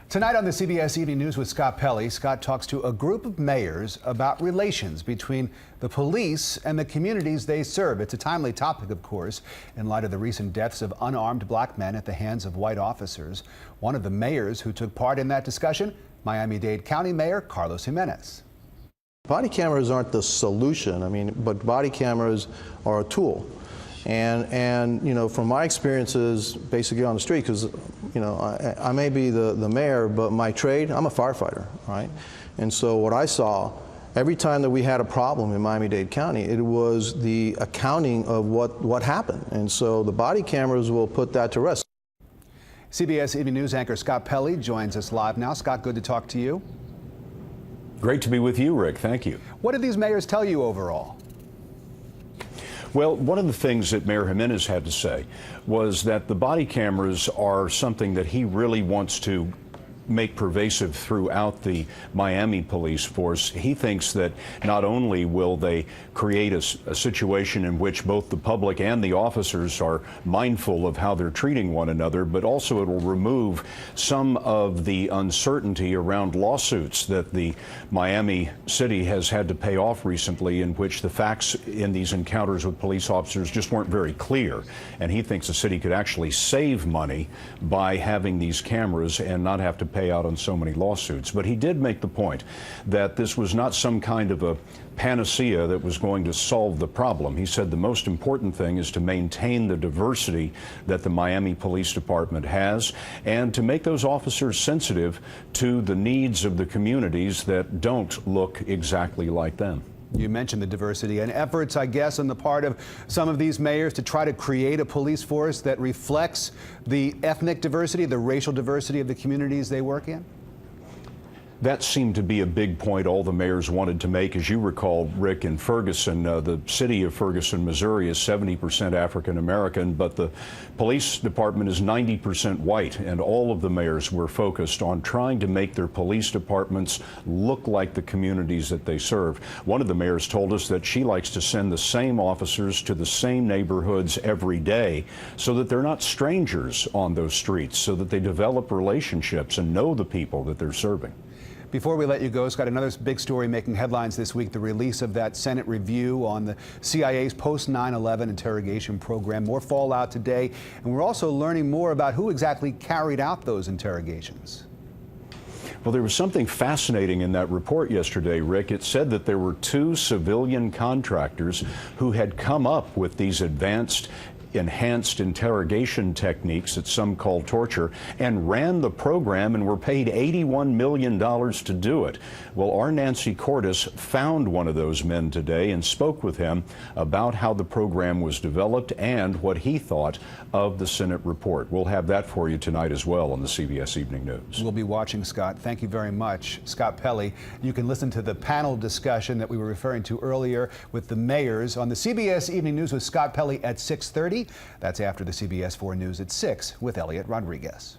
Tonight on the CBS Evening News with Scott Pelley, Scott talks to a group of mayors about relations between the police and the communities they serve. It's a timely topic, of course, in light of the recent deaths of unarmed black men at the hands of white officers. One of the mayors who took part in that discussion, Miami-Dade County Mayor Carlos Jimenez. Body cameras aren't the solution, but body cameras are a tool. And you know, from my experiences basically on the street, because you know, I may be the mayor, but my trade, I'm a firefighter, right? And so what I saw, every time that we had a problem in Miami-Dade County, it was the accounting of what happened. And so the body cameras will put that to rest. CBS Evening News anchor Scott Pelley joins us live now. Scott, good to talk to you. Great to be with you, Rick. Thank you. What did these mayors tell you overall? Well, one of the things that Mayor Jimenez had to say was that the body cameras are something that he really wants to make pervasive throughout the Miami police force. He thinks that not only will they create a situation in which both the public and the officers are mindful of how they're treating one another, but also it will remove some of the uncertainty around lawsuits that the Miami city has had to pay off recently, in which the facts in these encounters with police officers just weren't very clear. And he thinks the city could actually save money by having these cameras and not have to pay out on so many lawsuits. But he did make the point that this was not some kind of a panacea that was going to solve the problem. He said the most important thing is to maintain the diversity that the Miami Police Department has and to make those officers sensitive to the needs of the communities that don't look exactly like them. You mentioned the diversity and efforts, I guess, on the part of some of these mayors to try to create a police force that reflects the ethnic diversity, the racial diversity of the communities they work in? That seemed to be a big point all the mayors wanted to make. As you recall, Rick, in Ferguson, the city of Ferguson, Missouri is 70% African American, but the police department is 90% white, and all of the mayors were focused on trying to make their police departments look like the communities that they serve. One of the mayors told us that she likes to send the same officers to the same neighborhoods every day so that they're not strangers on those streets, so that they develop relationships and know the people that they're serving. Before we let you go, Scott, another big story making headlines this week, the release of that Senate review on the CIA's post-9/11 interrogation program. More fallout today, and we're also learning more about who exactly carried out those interrogations. Well, there was something fascinating in that report yesterday, Rick. It said that there were 2 civilian contractors who had come up with these enhanced interrogation techniques that some call torture and ran the program and were paid $81 million to do it. Well, our Nancy Cordes found one of those men today and spoke with him about how the program was developed and what he thought of the Senate report. We'll have that for you tonight as well on the CBS Evening News. We'll be watching, Scott. Thank you very much. Scott Pelley. You can listen to the panel discussion that we were referring to earlier with the mayors on the CBS Evening News with Scott Pelley at 6:30. That's after the CBS 4 News at 6 with Elliot Rodriguez.